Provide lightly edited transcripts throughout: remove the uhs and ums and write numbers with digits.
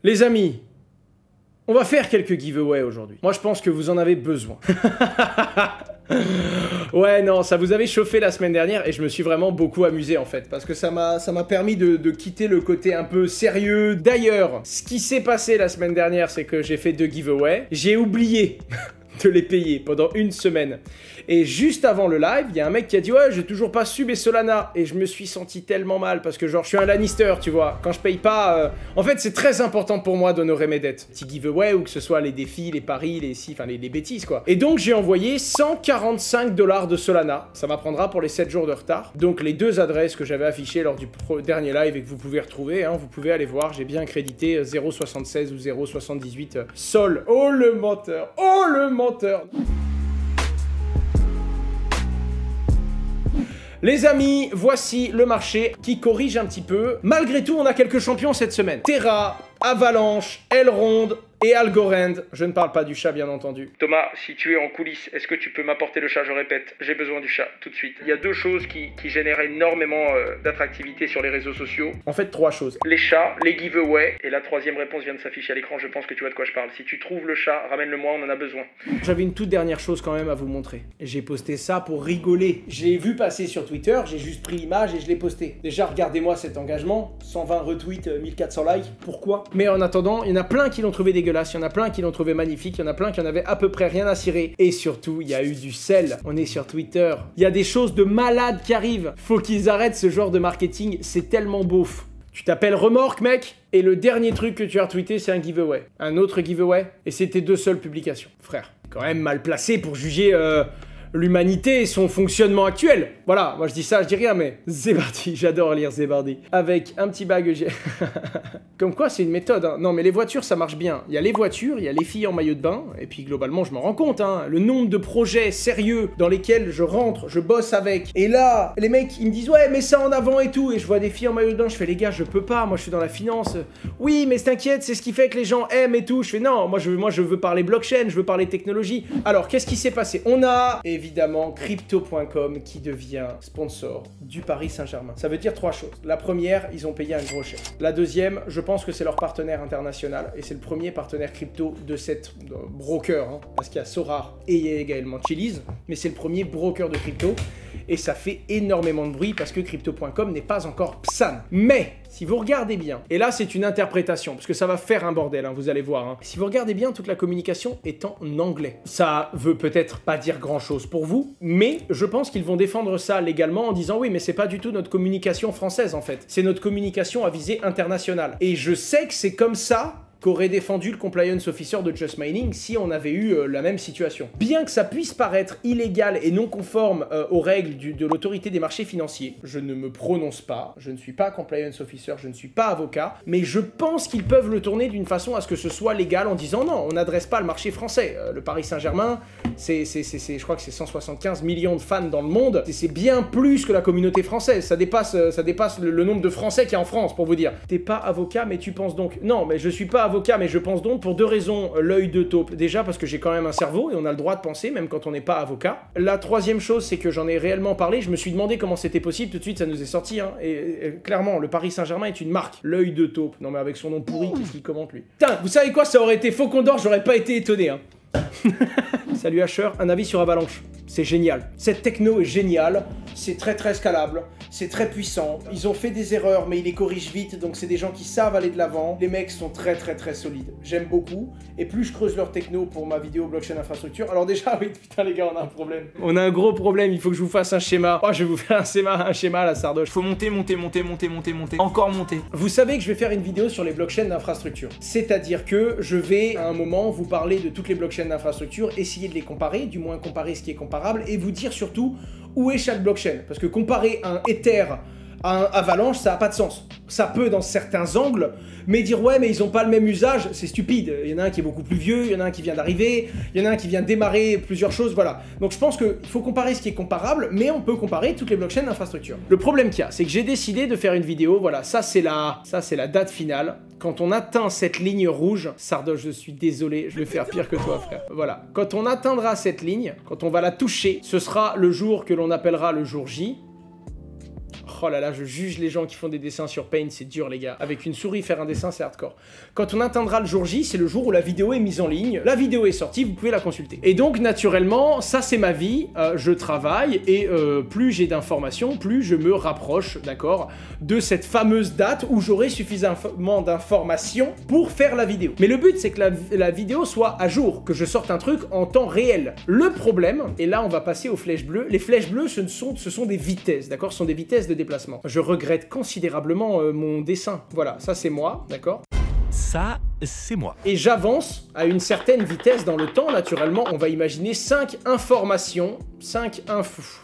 Les amis, on va faire quelques giveaways aujourd'hui. Moi, je pense que vous en avez besoin. Ouais, non, ça vous avait chauffé la semaine dernière et je me suis vraiment beaucoup amusé en fait, parce que ça m'a permis de quitter le côté un peu sérieux. D'ailleurs, ce qui s'est passé la semaine dernière, c'est que j'ai fait 2 giveaways. J'ai oublié de les payer pendant une semaine. Et juste avant le live, il y a un mec qui a dit « Ouais, j'ai toujours pas su mes Solana ». Et je me suis senti tellement mal parce que genre, je suis un Lannister, tu vois. Quand je paye pas... En fait, c'est très important pour moi d'honorer mes dettes. Petit giveaway ou que ce soit les défis, les paris, les bêtises, quoi. Et donc, j'ai envoyé 145 $ de Solana. Ça m'apprendra pour les 7 jours de retard. Donc, les 2 adresses que j'avais affichées lors du dernier live et que vous pouvez retrouver, hein, vous pouvez aller voir. J'ai bien crédité 0,76 ou 0,78 Sol. Oh, le menteur! Oh, le menteur! Les amis, voici le marché qui corrige un petit peu. Malgré tout, on a quelques champions cette semaine. Terra, Avalanche, Elrond et Algorand. Je ne parle pas du chat, bien entendu. Thomas, si tu es en coulisses, est-ce que tu peux m'apporter le chat? Je répète, j'ai besoin du chat, tout de suite. Il y a 2 choses qui génèrent énormément d'attractivité sur les réseaux sociaux. En fait, 3 choses. Les chats, les giveaways, et la 3e réponse vient de s'afficher à l'écran, je pense que tu vois de quoi je parle. Si tu trouves le chat, ramène-le-moi, on en a besoin. J'avais une toute dernière chose quand même à vous montrer. J'ai posté ça pour rigoler. J'ai vu passer sur Twitter, j'ai juste pris l'image et je l'ai posté. Déjà, regardez-moi cet engagement, 120 retweets, 1400 likes, pourquoi? Mais en attendant, il y en a plein qui l'ont trouvé dégueulasse, il y en a plein qui l'ont trouvé magnifique, il y en a plein qui en avaient à peu près rien à cirer. Et surtout, il y a eu du sel. On est sur Twitter. Il y a des choses de malades qui arrivent. Faut qu'ils arrêtent ce genre de marketing, c'est tellement beauf. Tu t'appelles Remorque, mec, et le dernier truc que tu as retweeté, c'est un giveaway. Un autre giveaway, et c'était 2 seules publications. Frère, quand même mal placé pour juger... l'humanité et son fonctionnement actuel. Voilà, moi je dis ça, je dis rien, mais Zébardi, j'adore lire Zébardi. Avec un petit bag... Comme quoi, c'est une méthode, hein. Non, mais les voitures, ça marche bien. Il y a les voitures, il y a les filles en maillot de bain, et puis globalement, je m'en rends compte, hein. Le nombre de projets sérieux dans lesquels je rentre, je bosse avec. Et là, les mecs, ils me disent, ouais, mets ça en avant et tout, et je vois des filles en maillot de bain, je fais, les gars, je peux pas, moi je suis dans la finance. Oui, mais t'inquiète, c'est ce qui fait que les gens aiment et tout. Je fais, non, moi je veux parler blockchain, je veux parler technologie. Alors, qu'est-ce qui s'est passé? On a... évidemment Crypto.com qui devient sponsor du Paris Saint-Germain. Ça veut dire 3 choses. La première, ils ont payé un gros chèque. La deuxième, je pense que c'est leur partenaire international et c'est le premier partenaire crypto de cette broker, hein, parce qu'il y a Sorare et il y a également Chiliz, mais c'est le premier broker de crypto et ça fait énormément de bruit parce que Crypto.com n'est pas encore PSAN. Mais si vous regardez bien, et là c'est une interprétation, parce que ça va faire un bordel, hein, vous allez voir. Hein. Si vous regardez bien, toute la communication est en anglais. Ça veut peut-être pas dire grand-chose pour vous, mais je pense qu'ils vont défendre ça légalement en disant oui, mais c'est pas du tout notre communication française en fait. C'est notre communication à visée internationale. Et je sais que c'est comme ça qu'aurait défendu le compliance officer de Just Mining si on avait eu la même situation. Bien que ça puisse paraître illégal et non conforme aux règles de l'autorité des marchés financiers, je ne me prononce pas, je ne suis pas compliance officer, je ne suis pas avocat, mais je pense qu'ils peuvent le tourner d'une façon à ce que ce soit légal en disant non, on n'adresse pas le marché français. Le Paris Saint-Germain, je crois que c'est 175 millions de fans dans le monde, c'est bien plus que la communauté française, ça dépasse le nombre de Français qu'il y a en France, pour vous dire. T'es pas avocat, mais tu penses donc... Non, mais je suis pas avocat, mais je pense donc pour 2 raisons. L'œil de taupe, déjà parce que j'ai quand même un cerveau et on a le droit de penser, même quand on n'est pas avocat. La 3e chose, c'est que j'en ai réellement parlé, je me suis demandé comment c'était possible, tout de suite ça nous est sorti, hein. Et clairement, le Paris Saint-Germain est une marque. L'œil de taupe. Non mais avec son nom pourri, qu'est-ce qu'il commente lui? Putain, vous savez quoi, ça aurait été Faucon d'Or, j'aurais pas été étonné, hein. Salut Asher, un avis sur Avalanche. C'est génial. Cette techno est géniale, c'est très scalable, c'est très puissant. Ils ont fait des erreurs, mais ils les corrigent vite, donc c'est des gens qui savent aller de l'avant. Les mecs sont très solides. J'aime beaucoup. Et plus je creuse leur techno pour ma vidéo blockchain infrastructure. Alors déjà, oui, putain les gars, on a un problème. On a un gros problème, il faut que je vous fasse un schéma. Oh, je vais vous faire un schéma à la sardoche. Faut monter. Encore monter. Vous savez que je vais faire une vidéo sur les blockchains d'infrastructure. C'est-à-dire que je vais, à un moment, vous parler de toutes les blockchains d'infrastructure, essayer de les comparer, du moins comparer ce qui est comparable, et vous dire surtout où est chaque blockchain. Parce que comparer un Ether à un Avalanche, ça n'a pas de sens. Ça peut dans certains angles, mais dire ouais mais ils ont pas le même usage, c'est stupide. Il y en a un qui est beaucoup plus vieux, il y en a un qui vient d'arriver, il y en a un qui vient démarrer plusieurs choses, voilà. Donc je pense qu'il faut comparer ce qui est comparable, mais on peut comparer toutes les blockchains d'infrastructure. Le problème qu'il y a, c'est que j'ai décidé de faire une vidéo, voilà, ça c'est la date finale. Quand on atteint cette ligne rouge, Sardoche, je suis désolé, je vais faire pire que toi frère. Voilà, quand on atteindra cette ligne, quand on va la toucher, ce sera le jour que l'on appellera le jour J. Oh là là, je juge les gens qui font des dessins sur Paint, c'est dur les gars. Avec une souris, faire un dessin, c'est hardcore. Quand on atteindra le jour J, c'est le jour où la vidéo est mise en ligne. La vidéo est sortie, vous pouvez la consulter. Et donc, naturellement, ça c'est ma vie, je travaille, et plus j'ai d'informations, plus je me rapproche, d'accord, de cette fameuse date où j'aurai suffisamment d'informations pour faire la vidéo. Mais le but, c'est que la vidéo soit à jour, que je sorte un truc en temps réel. Le problème, et là on va passer aux flèches bleues, les flèches bleues ce sont des vitesses, d'accord, ce sont des vitesses de déplacement. Je regrette considérablement mon dessin, voilà, ça c'est moi, d'accord. Ça, c'est moi. Et j'avance à une certaine vitesse dans le temps, naturellement, on va imaginer 5 informations, 5 infos...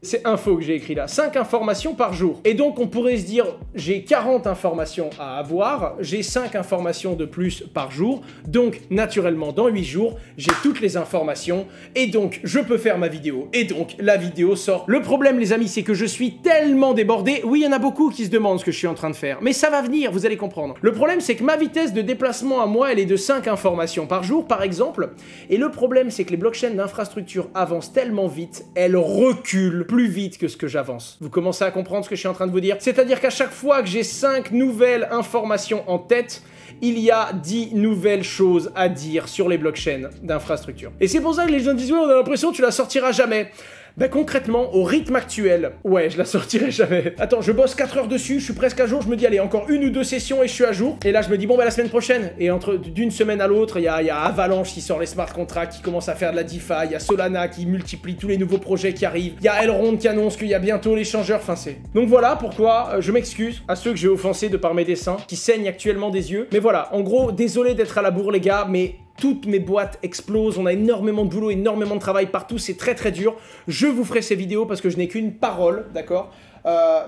C'est info que j'ai écrit là. 5 informations par jour. Et donc, on pourrait se dire, j'ai 40 informations à avoir, j'ai 5 informations de plus par jour. Donc, naturellement, dans 8 jours, j'ai toutes les informations. Et donc, je peux faire ma vidéo. Et donc, la vidéo sort. Le problème, les amis, c'est que je suis tellement débordé. Oui, il y en a beaucoup qui se demandent ce que je suis en train de faire. Mais ça va venir, vous allez comprendre. Le problème, c'est que ma vitesse de déplacement à moi, elle est de 5 informations par jour, par exemple. Et le problème, c'est que les blockchains d'infrastructure avancent tellement vite, elles reculent plus vite que ce que j'avance. Vous commencez à comprendre ce que je suis en train de vous dire? C'est-à-dire qu'à chaque fois que j'ai 5 nouvelles informations en tête, il y a 10 nouvelles choses à dire sur les blockchains d'infrastructure. Et c'est pour ça que les gens disent « Ouais, on a l'impression que tu la sortiras jamais ». Ben concrètement, au rythme actuel, ouais, je la sortirai jamais. Attends, je bosse 4 heures dessus, je suis presque à jour, je me dis allez, encore 1 ou 2 sessions et je suis à jour. Et là, je me dis bon ben la semaine prochaine. Et entre d'une semaine à l'autre, il y a Avalanche qui sort les smart contracts, qui commence à faire de la DeFi, il y a Solana qui multiplie tous les nouveaux projets qui arrivent, il y a Elrond qui annonce qu'il y a bientôt l'échangeur, enfin c'est... Donc voilà pourquoi je m'excuse à ceux que j'ai offensés de par mes dessins, qui saignent actuellement des yeux. Mais voilà, en gros, désolé d'être à la bourre les gars, mais... Toutes mes boîtes explosent, on a énormément de boulot, énormément de travail partout, c'est très très dur. Je vous ferai ces vidéos parce que je n'ai qu'une parole, d'accord ?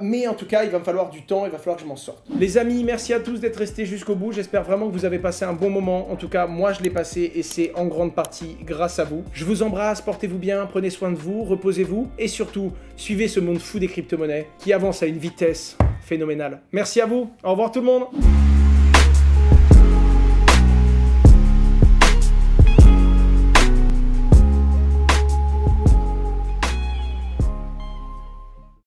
Mais en tout cas, il va me falloir du temps, il va falloir que je m'en sorte. Les amis, merci à tous d'être restés jusqu'au bout. J'espère vraiment que vous avez passé un bon moment. En tout cas, moi, je l'ai passé et c'est en grande partie grâce à vous. Je vous embrasse, portez-vous bien, prenez soin de vous, reposez-vous et surtout, suivez ce monde fou des crypto-monnaies qui avance à une vitesse phénoménale. Merci à vous, au revoir tout le monde.